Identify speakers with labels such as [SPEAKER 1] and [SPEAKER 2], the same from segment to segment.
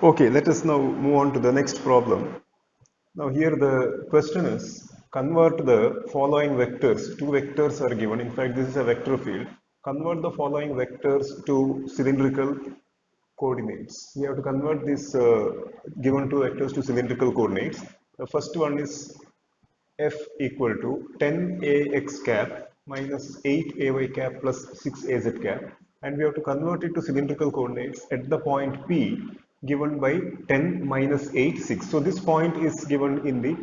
[SPEAKER 1] Okay, let us now move on to the next problem. Now here the question is convert the following vectors. Two vectors are given. In fact, this is a vector field. Convert the following vectors to cylindrical coordinates. We have to convert these given two vectors to cylindrical coordinates. The first one is f equal to 10ax cap minus 8ay cap plus 6az cap, and we have to convert it to cylindrical coordinates at the point P given by 10 minus 8 6. So this point is given in the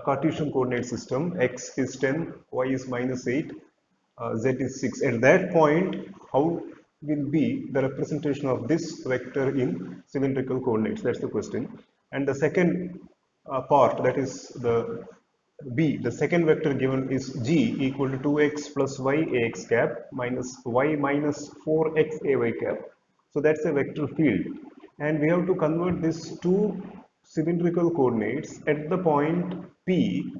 [SPEAKER 1] Cartesian coordinate system. X is 10, y is minus 8, z is 6. At that point, how will be the representation of this vector in cylindrical coordinates? That's the question. And the second part, that is the B, the second vector given is G equal to 2x plus y ax cap minus y minus 4x ay cap. So that's a vector field. And we have to convert this to cylindrical coordinates at the point P,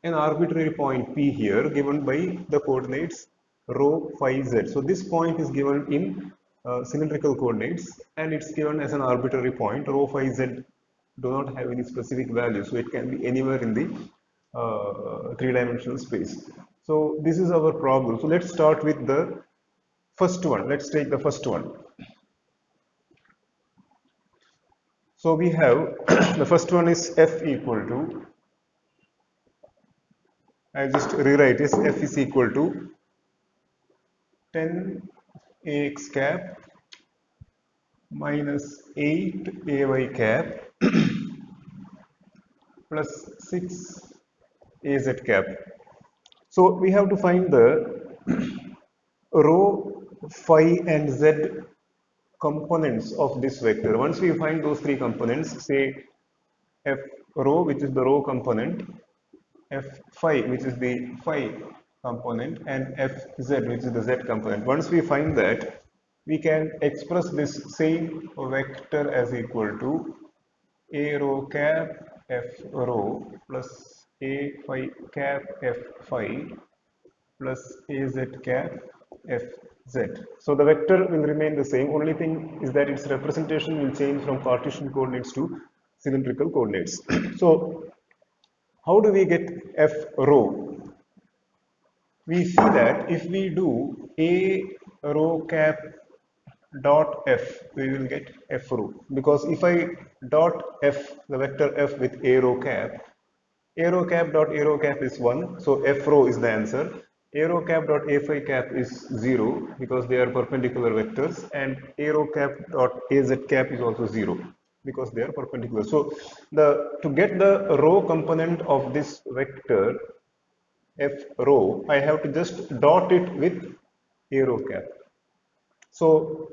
[SPEAKER 1] an arbitrary point P here given by the coordinates rho phi z. So this point is given in cylindrical coordinates and it's given as an arbitrary point. Rho phi z do not have any specific value, so it can be anywhere in the three-dimensional space. So this is our problem. So let's start with the first one. Let's take the first one. So we have the first one is f equal to, I just rewrite this, f is equal to 10 ax cap minus 8 ay cap plus 6 az cap. So we have to find the rho, phi and z components of this vector. Once we find those three components, say f rho, which is the rho component, f phi, which is the phi component, and f z, which is the z component. Once we find that, we can express this same vector as equal to a rho cap f rho plus a phi cap f phi plus az cap fz. So the vector will remain the same. Only thing is that its representation will change from Cartesian coordinates to cylindrical coordinates. So how do we get f rho? We see that if we do a rho cap dot f, we will get f rho, because if I dot f, the vector f with a rho cap dot a rho cap is 1, so f rho is the answer. A rho cap dot a phi cap is 0 because they are perpendicular vectors, and a rho cap dot az cap is also 0 because they are perpendicular. So to get the rho component of this vector f rho, I have to just dot it with a rho cap. So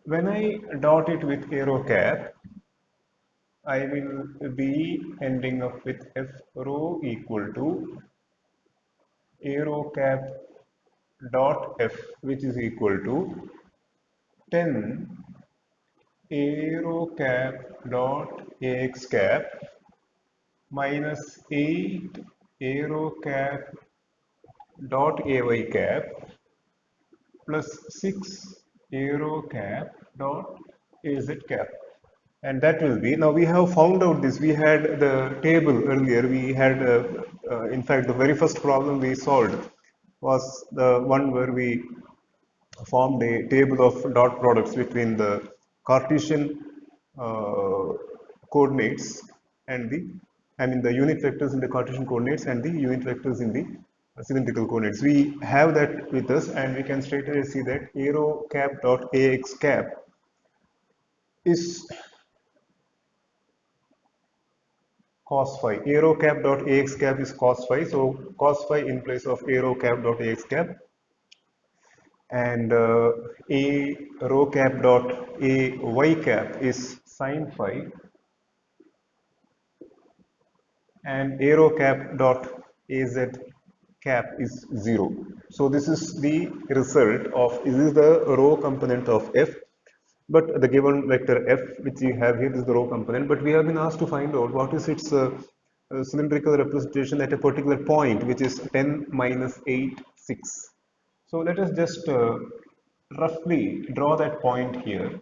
[SPEAKER 1] when I dot it with a rho cap, I will be ending up with f rho equal to a rho cap dot f, which is equal to 10 a rho cap dot ax cap minus 8 a rho cap dot ay cap plus 6 a rho cap dot az cap. And that will be, now we have found out this, we had the table earlier, we had, in fact, the very first problem we solved was the one where we formed a table of dot products between the Cartesian coordinates and the unit vectors in the Cartesian coordinates and the unit vectors in the cylindrical coordinates. We have that with us, and we can straight away see that a rho cap dot ax cap is cos phi. A rho cap dot ax cap is cos phi, so cos phi in place of a rho cap dot ax cap, and a rho cap dot a y cap is sin phi, and a rho cap dot az cap is 0. So this is the result of, this is the rho component of f, but the given vector f which you have here is the rho component, but we have been asked to find out what is its cylindrical representation at a particular point, which is 10 minus 8 6. So let us just roughly draw that point here.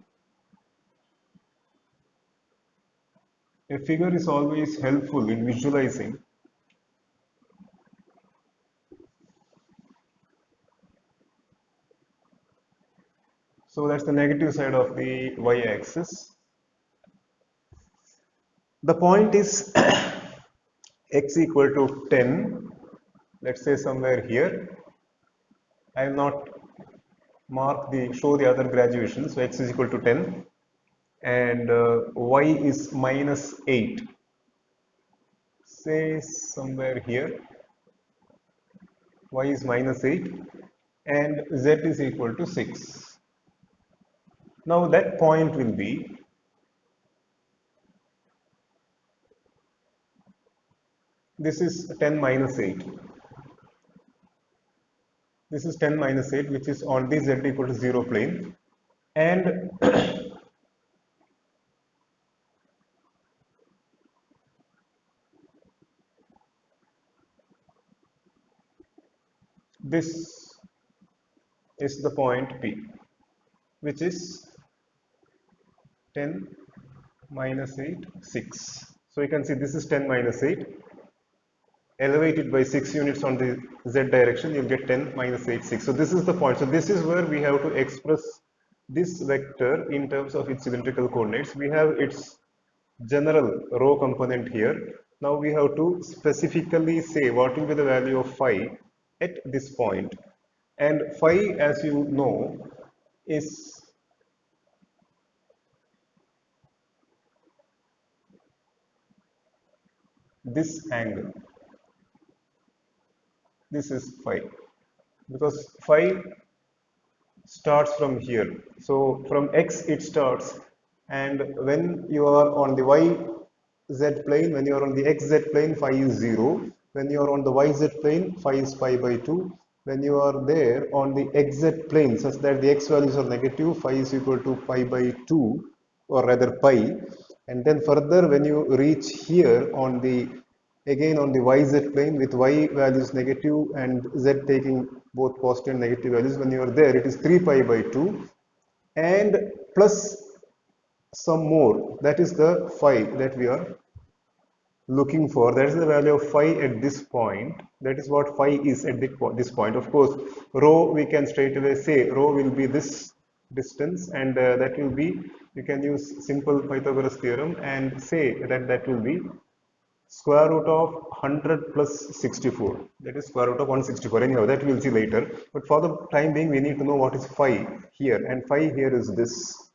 [SPEAKER 1] a figure is always helpful in visualizing. So that's the negative side of the y-axis. The point is x equal to 10, let's say somewhere here. I will not show the other graduation. So x is equal to 10 and y is minus 8. Say somewhere here, y is minus 8 and z is equal to 6. Now that point will be this is 10 minus 8. This is 10 minus 8, which is on the z equal to 0 plane. And this is the point P, which is 10 minus 8, 6. So you can see this is 10 minus 8. Elevate it by 6 units on the z direction, you'll get 10 minus 8, 6. So this is the point. So this is where we have to express this vector in terms of its cylindrical coordinates. We have its general rho component here. Now we have to specifically say what will be the value of phi at this point. And phi, as you know, is this angle. This is phi, because phi starts from here. So from x it starts, and when you are on the y z plane, when you are on the x z plane, phi is 0. When you are on the y z plane, phi is pi by 2. When you are there on the x z plane such that the x values are negative, phi is equal to pi by 2, or rather pi. And then further, when you reach here on the again on the yz plane with y values negative and z taking both positive and negative values, when you are there it is 3 pi by 2 and plus some more, that is the phi that we are looking for. That is the value of phi at this point. That is what phi is at this point. Of course, rho, we can straight away say rho will be this distance, and that will be, you can use simple Pythagoras theorem and say that that will be square root of 100 plus 64. That is square root of 164. Anyhow, that we will see later. But for the time being, we need to know what is phi here, and phi here is this.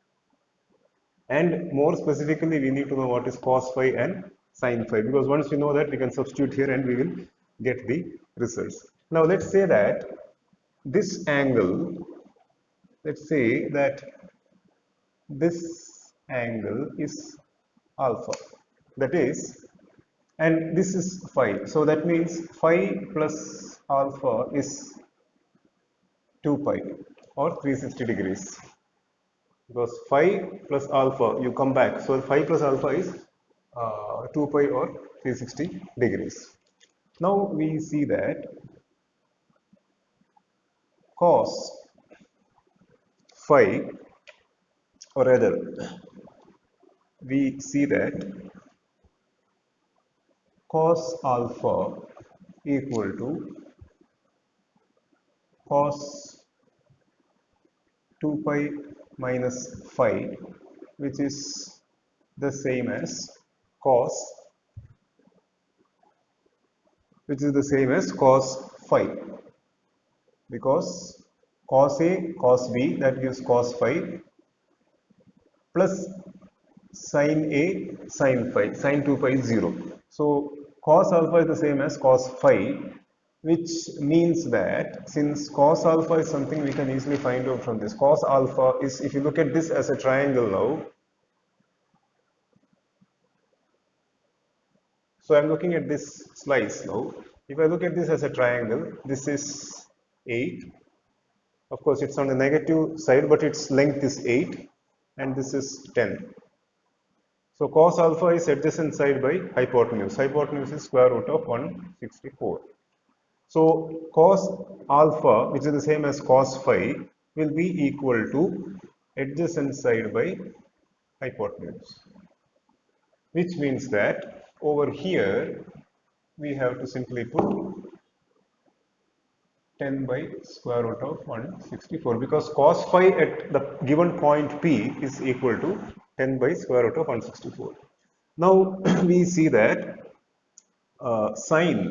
[SPEAKER 1] And more specifically, we need to know what is cos phi and sin phi, because once we know that, we can substitute here and we will get the results. Now let's say that this angle, let's say that this angle is alpha. That is, and this is phi. So that means phi plus alpha is 2 pi or 360 degrees. Because phi plus alpha, you come back. So phi plus alpha is 2 pi or 360 degrees. Now we see that cos phi, or rather we see that cos alpha equal to cos 2 pi minus phi, which is the same as cos, phi, because cos A cos B, that gives cos phi, plus sin A sin phi, sin 2 pi is 0. So cos alpha is the same as cos phi, which means that since cos alpha is something we can easily find out from this. Cos alpha is, if you look at this as a triangle now, so I'm looking at this slice now. If I look at this as a triangle, this is 8. Of course, it's on the negative side, but its length is 8, and this is 10. So cos alpha is adjacent side by hypotenuse. Hypotenuse is square root of 164. So cos alpha, which is the same as cos phi, will be equal to adjacent side by hypotenuse. which means that over here we have to simply put 10 by square root of 164 because cos phi at the given point P is equal to 10 by square root of 164. Now we see that sine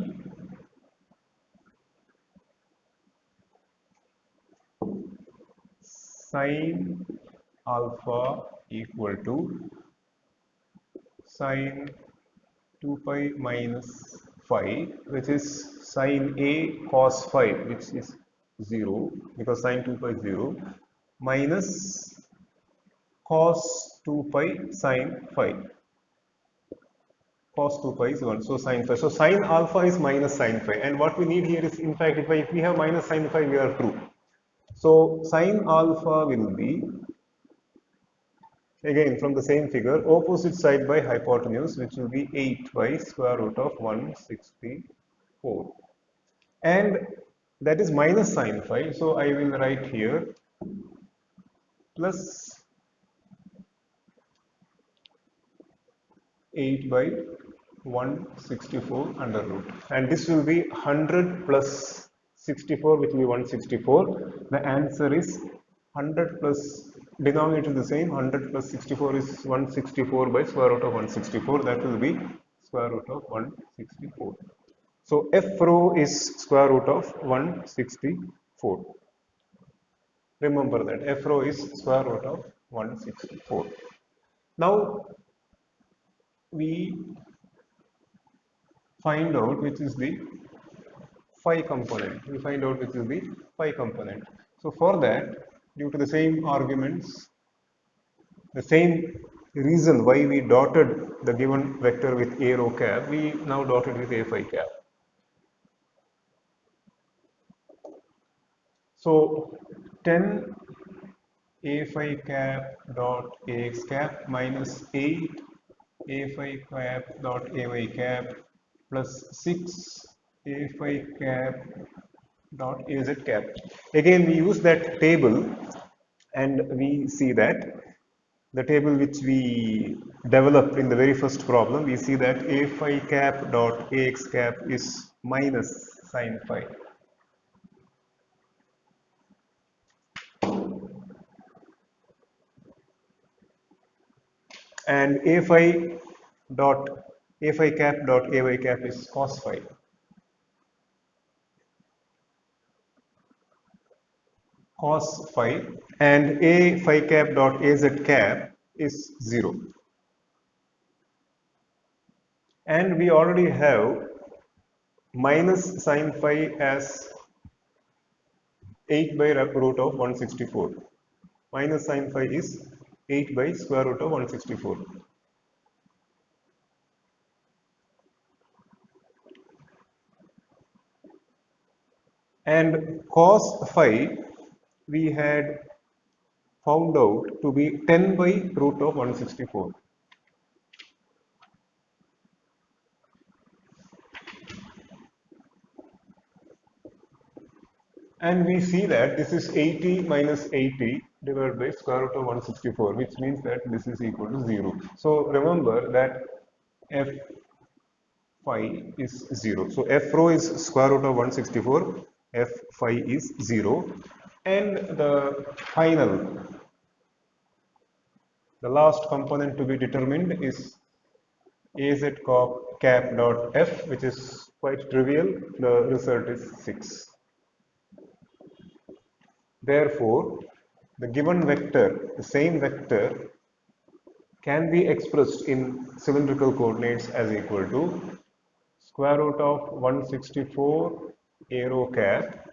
[SPEAKER 1] alpha equal to sine 2 pi minus phi, which is sine A cos phi, which is 0 because sine 2 pi is 0, minus cos 2 pi sine phi. Cos 2 pi is 1, so sine phi. So sine alpha is minus sine phi, and what we need here is, in fact, if we have minus sine phi, we are true. So sine alpha will be, again from the same figure, opposite side by hypotenuse, which will be 8 by square root of 164. And that is minus sine phi, so I will write here plus 8 by 164 under root, and this will be 100 plus 64, which will be 164. The answer is 100 plus, denominator is the same, 100 plus 64 is 164 by square root of 164, that will be square root of 164. So f rho is square root of 164. Remember that f rho is square root of 164. Now we find out which is the phi component. We find out which is the phi component. So for that, due to the same arguments, the same reason why we dotted the given vector with a rho cap, we now dotted with a phi cap. So 10 a phi cap dot ax cap minus 8 a phi cap dot ay cap plus 6 a phi cap dot az cap. Again, we use that table and we see that the table which we developed in the very first problem, we see that a phi cap dot ax cap is minus sine phi. And a phi cap dot ay cap is cos phi. Cos phi, and a phi cap dot az cap is 0. And we already have minus sine phi as 8 by root of 164. Minus sine phi is 8 by square root of 164. And cos phi we had found out to be 10 by root of 164. And we see that this is 80 minus 80 divided by square root of 164, which means that this is equal to 0. So remember that f phi is 0. So f rho is square root of 164, f phi is 0. And the last component to be determined is az cap dot f, which is quite trivial. The result is 6. Therefore, the given vector, the same vector, can be expressed in cylindrical coordinates as equal to square root of 164 a rho cap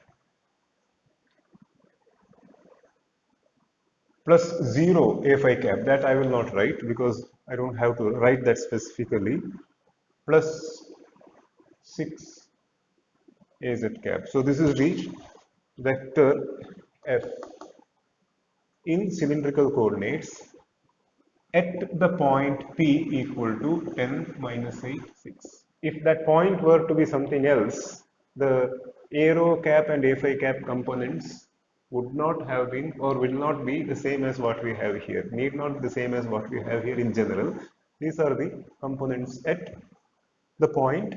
[SPEAKER 1] plus 0 a phi cap. That I will not write because I don't have to write that specifically, plus 6 az cap. So this is the vector f in cylindrical coordinates at the point P equal to 10 minus 8, 6. If that point were to be something else, the a rho cap and a phi cap components would not have been or will not be the same as what we have here, need not be the same as what we have here in general. These are the components at the point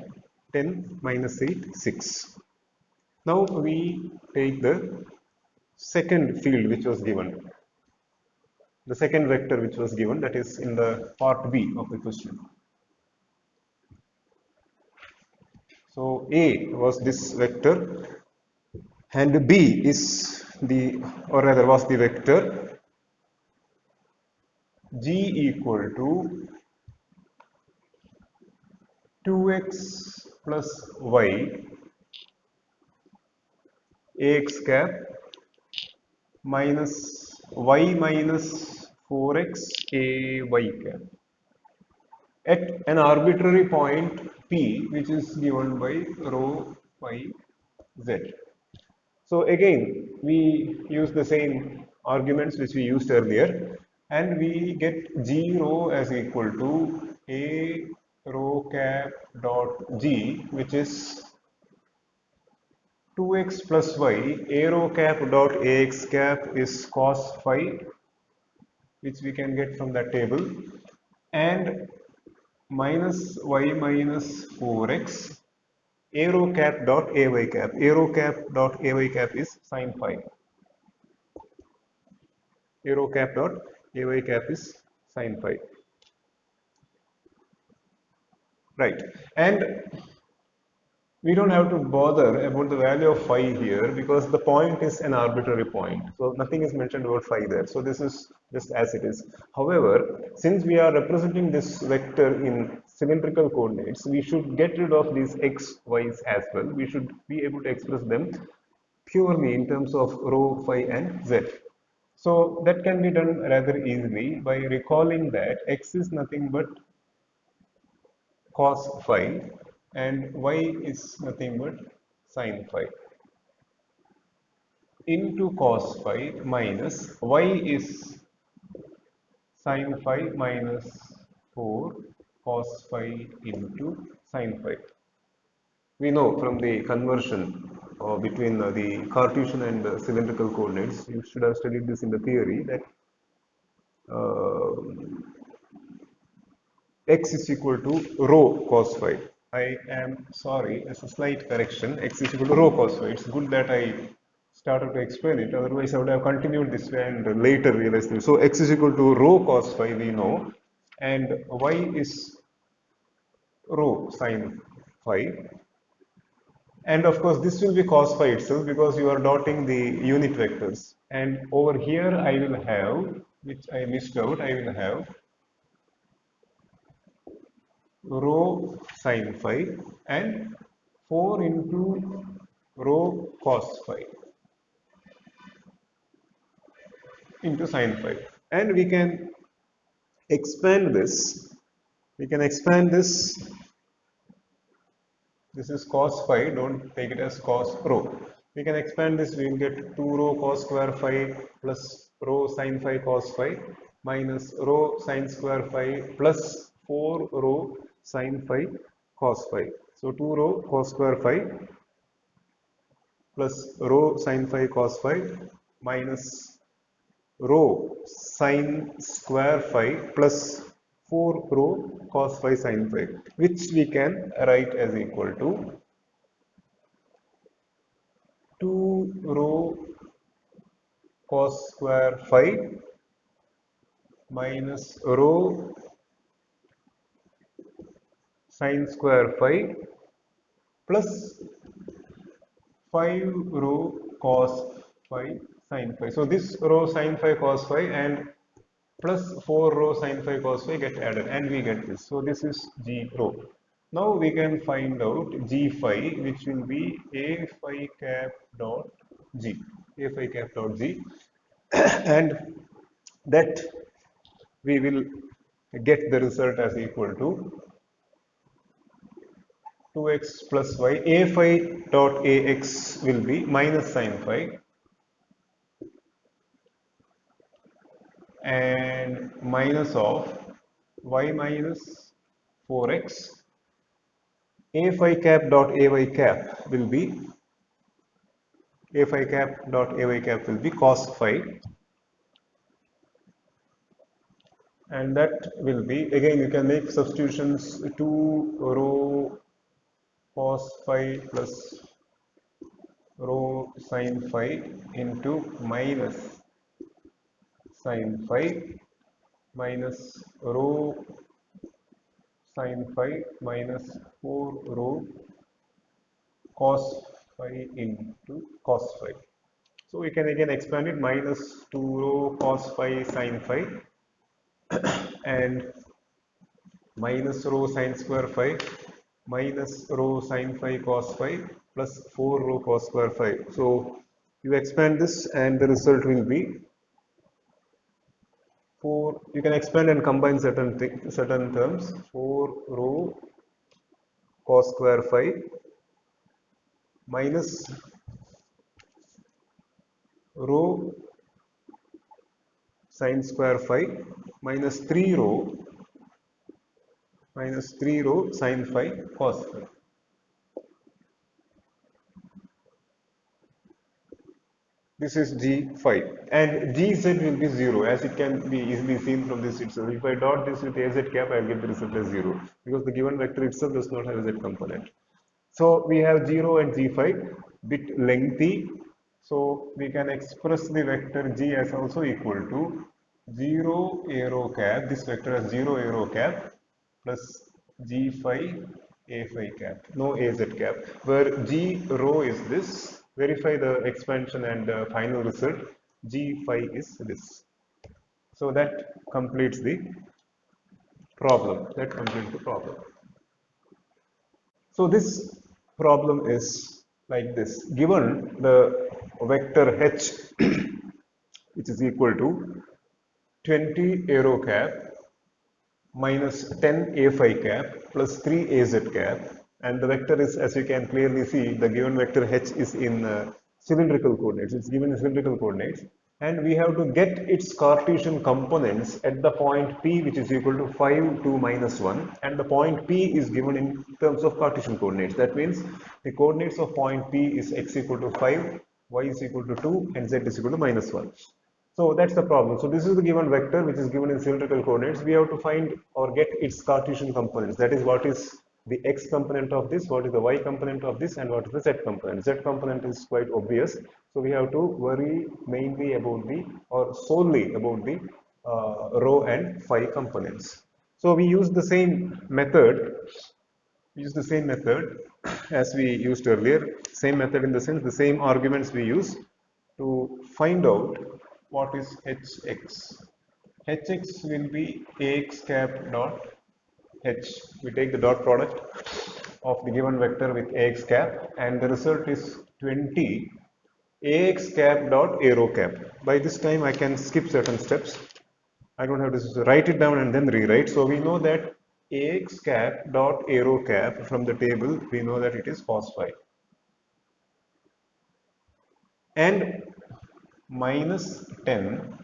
[SPEAKER 1] 10 minus 8 6. Now we take the second field which was given, the second vector which was given, that is in the part B of the question. So A was this vector and B is the, or rather was the vector G equal to 2x plus y ax cap minus y minus 4x ay cap at an arbitrary point P which is given by rho phi z. So again we use the same arguments which we used earlier and we get G rho as equal to A rho cap dot G, which is 2x plus y. A rho cap dot Ax cap is cos phi, which we can get from that table, and minus y minus 4x a rho cap dot ay cap. A rho cap dot ay cap is sin phi. A rho cap dot ay cap is sin phi. Right. And we don't have to bother about the value of phi here because the point is an arbitrary point. So nothing is mentioned about phi there. So this is just as it is. However, since we are representing this vector in cylindrical coordinates, we should get rid of these x, y's as well. We should be able to express them purely in terms of rho, phi and z. So that can be done rather easily by recalling that x is nothing but cos phi and y is nothing but sin phi into cos phi minus y is sin phi minus 4 cos phi into sin phi. We know from the conversion between the Cartesian and cylindrical coordinates, you should have studied this in the theory, that uh, x is equal to rho cos phi. I am sorry, as a slight correction, x is equal to rho cos phi. It's good that I started to explain it, otherwise I would have continued this way and later realized this. So x is equal to rho cos phi, we know, and y is rho sin phi. And of course, this will be cos phi itself because you are dotting the unit vectors. And over here, I will have, which I missed out, I will have rho sin phi and 4 into rho cos phi into sin phi. And we can expand this. We can expand this. This is cos phi. Don't take it as cos rho. We can expand this. We will get 2 rho cos square phi plus rho sin phi cos phi minus rho sin square phi plus 4 rho sin phi cos phi. So 2 rho cos square phi plus rho sin phi cos phi minus rho sin square phi plus 4 rho cos phi sin phi, which we can write as equal to 2 rho cos square phi minus rho sin square phi plus 5 rho cos phi sin phi. So this rho sin phi cos phi and plus 4 rho sin phi cos phi get added and we get this. So this is G rho. Now we can find out G phi, which will be A phi cap dot G. A phi cap dot G and that we will get the result as equal to 2x plus y. A phi dot Ax will be minus sin phi and minus of y minus 4x. A phi cap dot ay cap will be A phi cap dot ay cap will be cos phi and that will be, again you can make substitutions, 2 rho cos phi plus rho sin phi into minus sin phi minus rho sin phi minus 4 rho cos phi into cos phi. So we can again expand it, minus 2 rho cos phi sin phi and minus rho sin square phi minus rho sin phi cos phi plus 4 rho cos square phi. So you expand this and the result will be 4. You can expand and combine certain terms. 4 rho cos square phi minus rho sin square phi minus 3 rho sin phi cos phi. This is G phi, and Gz will be 0, as it can be easily seen from this itself. If I dot this with Az cap, I will get the result as 0, because the given vector itself does not have a z component. So we have 0 and G phi, bit lengthy, so we can express the vector G as also equal to 0 arrow cap, this vector has 0 arrow cap, plus G phi A phi cap, no Az cap, where G rho is this. Verify the expansion and final result. G phi is this. So that completes the problem. That completes the problem. So this problem is like this. Given the vector H, which is equal to 20 arrow cap minus 10 a phi cap plus 3 az cap, and the vector is, as you can clearly see, the given vector H is in cylindrical coordinates. It's given in cylindrical coordinates, and we have to get its Cartesian components at the point P, which is equal to 5, 2, minus 1, and the point P is given in terms of Cartesian coordinates. That means the coordinates of point P is x equal to 5, y is equal to 2, and z is equal to minus 1. So that's the problem. So this is the given vector which is given in cylindrical coordinates. We have to find or get its Cartesian components. That is, what is the x component of this, what is the y component of this, and what is the z component. Z component is quite obvious. So we have to worry mainly about the, or solely about the rho and phi components. So we use the same method. As we used earlier. Same method in the sense, the same arguments we use to find out what is Hx. Hx will be Ax cap dot H. We take the dot product of the given vector with Ax cap, and the result is 20 Ax cap dot arrow cap. By this time I can skip certain steps. I don't have to write it down and then rewrite. So we know that Ax cap dot arrow cap, from the table we know that it is cos phi, and minus 10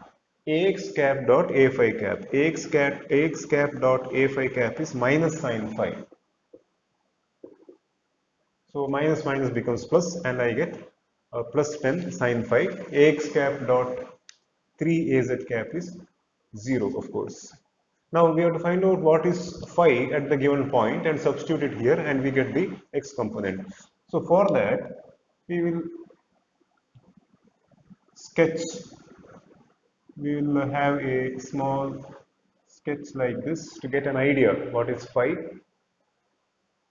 [SPEAKER 1] Ax cap dot a phi cap. Ax cap dot a phi cap is minus sin phi. So minus minus becomes plus, and I get plus 10 sin phi. Ax cap dot 3 az cap is 0, of course. Now we have to find out what is phi at the given point and substitute it here, and we get the x component. So for that we will sketch. We will have a small sketch like this to get an idea what is phi.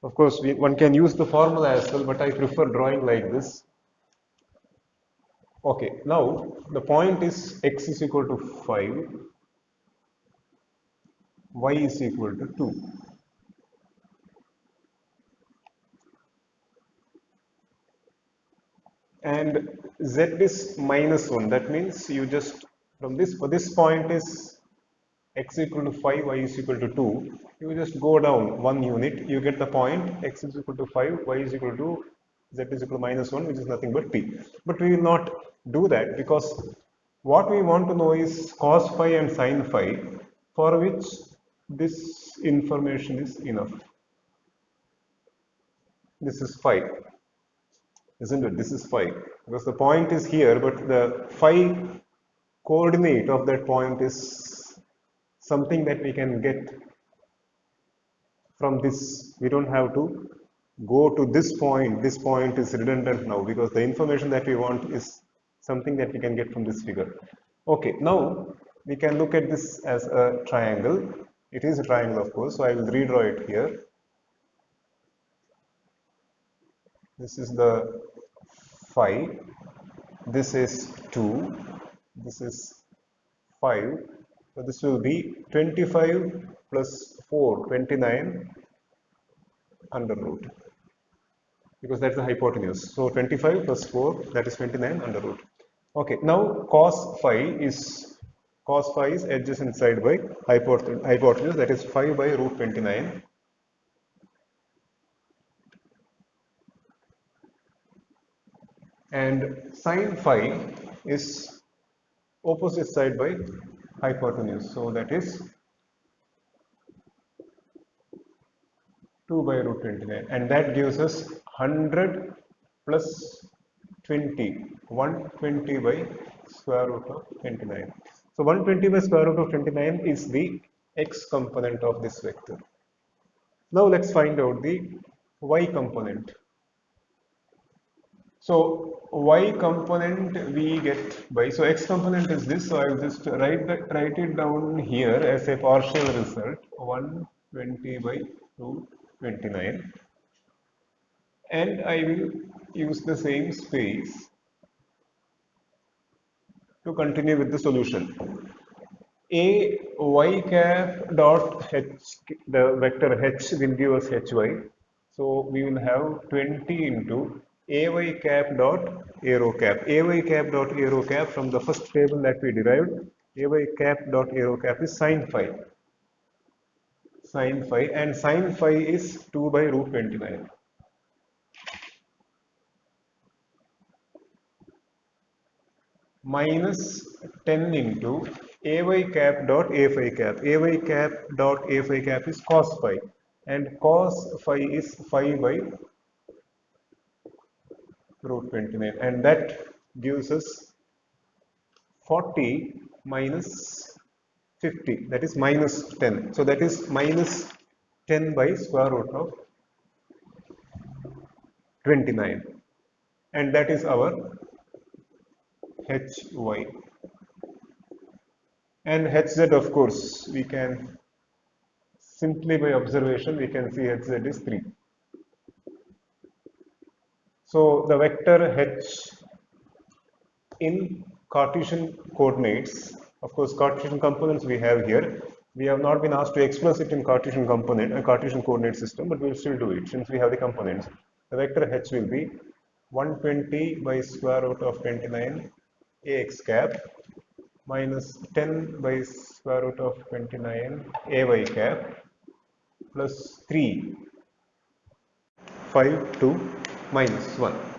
[SPEAKER 1] Of course, one can use the formula as well, but I prefer drawing like this. Okay, now the point is x is equal to 5, y is equal to 2. And z is minus 1. That means you just, from this, for this point is x equal to 5, y is equal to 2. You just go down 1 unit, you get the point x is equal to 5, y is equal to, z is equal to minus 1, which is nothing but p. But we will not do that, because what we want to know is cos phi and sin phi, for which this information is enough. This is phi, isn't it? This is phi, because the point is here, but the phi coordinate of that point is something that we can get from this. We don't have to go to this point. This point is redundant now because the information that we want is something that we can get from this figure. Okay, now we can look at this as a triangle. It is a triangle, of course, so I will redraw it here. This is the phi, this is 2, this is 5, so this will be 25 plus 4, 29 under root, because that's the hypotenuse. So 25 plus 4, that is 29 under root. Okay, now cos phi is adjacent side by hypotenuse, that is 5 by root 29. And sin phi is opposite side by hypotenuse, so that is 2 by root 29, and that gives us 100 plus 20, 120 by square root of 29. So 120 by square root of 29 is the x component of this vector. Now let's find out the y component. So y component we get by, so x component is this, so I will just write it down here as a partial result, 120 by 229, and I will use the same space to continue with the solution. A y cap dot h, the vector h will give us hy, so we will have 20 into ay cap dot arrow cap. Ay cap dot arrow cap, from the first table that we derived, ay cap dot arrow cap is sin phi. Sin phi, and sin phi is 2 by root 29. Minus 10 into ay cap dot a phi cap. Ay cap dot a phi cap is cos phi, and cos phi is phi by root 29, and that gives us 40 minus 50, that is minus 10. So that is minus 10 by square root of 29, and that is our hy. And hz, of course, we can simply by observation we can see hz is 3. So the vector h in Cartesian coordinates, of course Cartesian components we have here, we have not been asked to express it in Cartesian coordinate system, but we will still do it since we have the components. The vector h will be 120 by square root of 29 ax cap minus 10 by square root of 29 ay cap plus 3, 5 to minus 1.